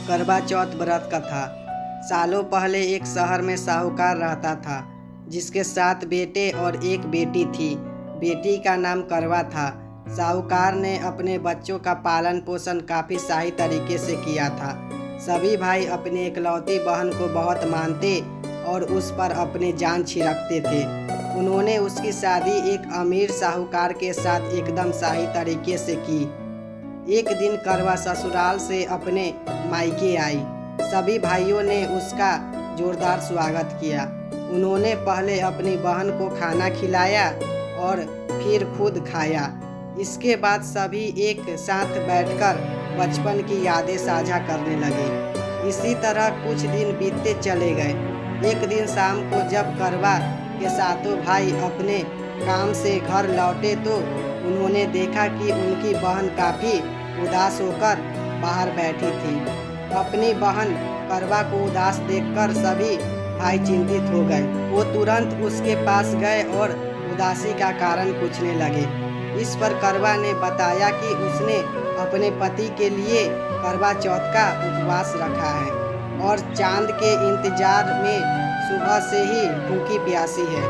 करवा चौथ व्रत का था। सालों पहले एक शहर में साहूकार रहता था, जिसके 7 बेटे और 1 बेटी थी। बेटी का नाम करवा था। साहूकार ने अपने बच्चों का पालन पोषण काफ़ी सही तरीके से किया था। सभी भाई अपनी इकलौती बहन को बहुत मानते और उस पर अपनी जान छिड़कते थे। उन्होंने उसकी शादी एक अमीर साहूकार के साथ एकदम सही तरीके से की। एक दिन करवा ससुराल से अपने मायके आई। सभी भाइयों ने उसका जोरदार स्वागत किया। उन्होंने पहले अपनी बहन को खाना खिलाया और फिर खुद खाया। इसके बाद सभी एक साथ बैठकर बचपन की यादें साझा करने लगे। इसी तरह कुछ दिन बीतते चले गए। एक दिन शाम को जब करवा के सातों भाई अपने काम से घर लौटे तो उन्होंने देखा कि उनकी बहन काफ़ी उदास होकर बाहर बैठी थी। अपनी बहन करवा को उदास देखकर सभी भाई चिंतित हो गए। वो तुरंत उसके पास गए और उदासी का कारण पूछने लगे। इस पर करवा ने बताया कि उसने अपने पति के लिए करवा चौथ का उपवास रखा है और चांद के इंतजार में सुबह से ही भूखी प्यासी है।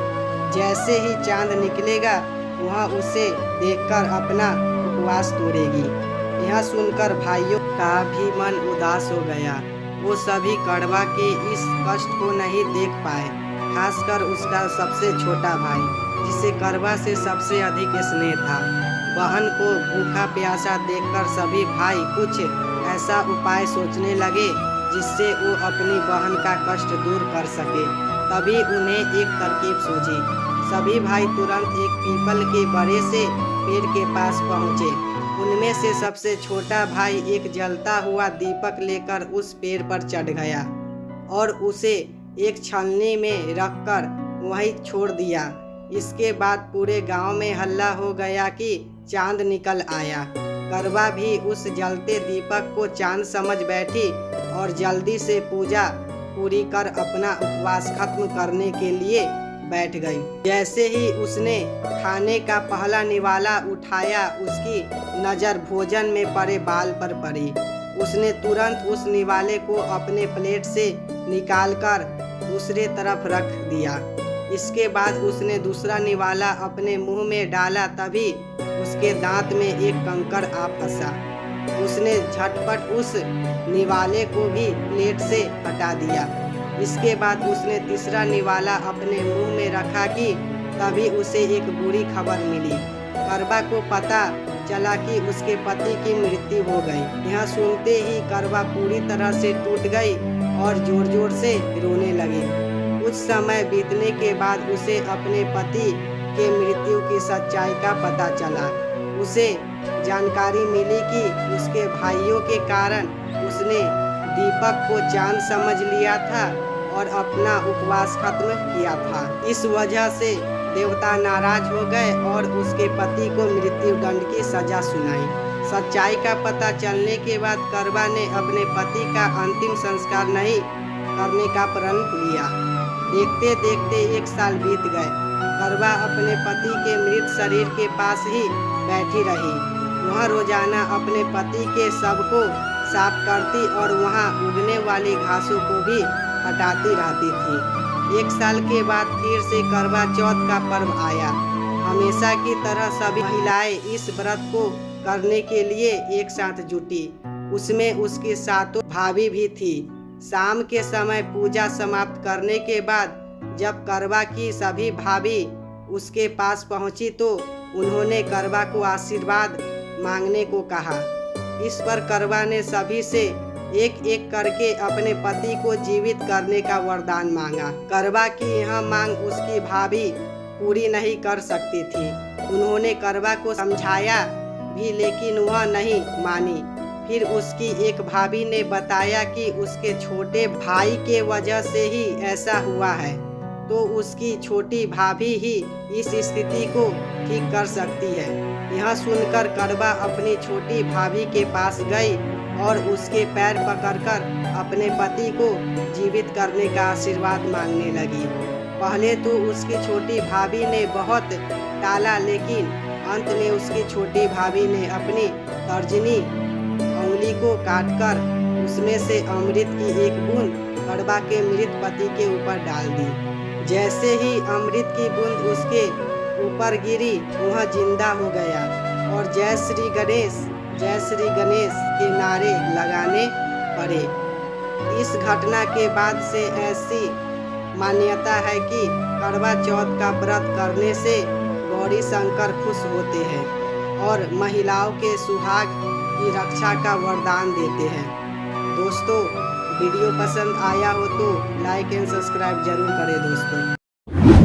जैसे ही चांद निकलेगा वह उसे देखकर अपना उपवास तोड़ेगी। यह सुनकर भाइयों का भी मन उदास हो गया। वो सभी करवा के इस कष्ट को नहीं देख पाए, खासकर उसका सबसे छोटा भाई, जिसे करवा से सबसे अधिक स्नेह था। बहन को भूखा प्यासा देखकर सभी भाई कुछ ऐसा उपाय सोचने लगे जिससे वो अपनी बहन का कष्ट दूर कर सके। तभी उन्हें एक तरकीब सूझी। सभी भाई तुरंत एक पीपल के बड़े से पेड़ के पास पहुँचे। उनमें से सबसे छोटा भाई एक जलता हुआ दीपक लेकर उस पेड़ पर चढ़ गया और उसे एक छलनी में रखकर वहीं छोड़ दिया। इसके बाद पूरे गांव में हल्ला हो गया कि चांद निकल आया। करवा भी उस जलते दीपक को चांद समझ बैठी और जल्दी से पूजा पूरी कर अपना उपवास खत्म करने के लिए बैठ गई। जैसे ही उसने खाने का पहला निवाला उठाया, उसकी नज़र भोजन में पड़े बाल पर पड़ी। उसने तुरंत उस निवाले को अपने प्लेट से निकालकर दूसरे तरफ रख दिया। इसके बाद उसने दूसरा निवाला अपने मुंह में डाला, तभी उसके दांत में एक कंकड़ आ फंसा। उसने झटपट उस निवाले को भी प्लेट से हटा दिया। इसके बाद उसने तीसरा निवाला अपने मुंह में रखा कि तभी उसे एक बुरी खबर मिली। करवा को पता चला कि उसके पति की मृत्यु हो गई। यह सुनते ही करवा पूरी तरह से टूट गई और जोर जोर से रोने लगी। कुछ समय बीतने के बाद उसे अपने पति के मृत्यु की सच्चाई का पता चला। उसे जानकारी मिली कि उसके भाइयों के कारण उसने दीपक को चांद समझ लिया था और अपना उपवास खत्म किया था। इस वजह से देवता नाराज हो गए और उसके पति को मृत्यु दंड की सजा सुनाई। सच्चाई का पता चलने के बाद करवा ने अपने पति का अंतिम संस्कार नहीं करने का प्रण लिया। देखते देखते 1 साल बीत गए। करवा अपने पति के मृत शरीर के पास ही बैठी रही। वह रोजाना अपने पति के शव को साफ करती और वहां उगने वाली घासों को भी हटाती रहती थी। 1 साल के बाद फिर से करवा चौथ का पर्व आया। हमेशा की तरह सभी महिलाएं इस व्रत को करने के लिए एक साथ जुटी। उसमें उसकी 7 भाभी भी थी। शाम के समय पूजा समाप्त करने के बाद जब करवा की सभी भाभी उसके पास पहुंची तो उन्होंने करवा को आशीर्वाद मांगने को कहा। इस पर करवा ने सभी से एक एक करके अपने पति को जीवित करने का वरदान मांगा। करवा की यह मांग उसकी भाभी पूरी नहीं कर सकती थी। उन्होंने करवा को समझाया भी, लेकिन वह नहीं मानी। फिर उसकी एक भाभी ने बताया कि उसके छोटे भाई के वजह से ही ऐसा हुआ है, तो उसकी छोटी भाभी ही इस स्थिति को ठीक कर सकती है। यह सुनकर करवा अपनी छोटी भाभी के पास गई और उसके पैर पकड़कर अपने पति को जीवित करने का आशीर्वाद मांगने लगी। पहले तो उसकी छोटी भाभी ने बहुत टाला, लेकिन अंत में उसकी छोटी भाभी ने अपनी तर्जनी उंगली को काटकर उसमें से अमृत की एक बूंद कड़वा के मृत पति के ऊपर डाल दी। जैसे ही अमृत की बूंद उसके ऊपर गिरी वह जिंदा हो गया और जय श्री गणेश के नारे लगाने पड़े। इस घटना के बाद से ऐसी मान्यता है कि करवा चौथ का व्रत करने से गौरी शंकर खुश होते हैं और महिलाओं के सुहाग की रक्षा का वरदान देते हैं। दोस्तों, वीडियो पसंद आया हो तो लाइक एंड सब्सक्राइब जरूर करें दोस्तों।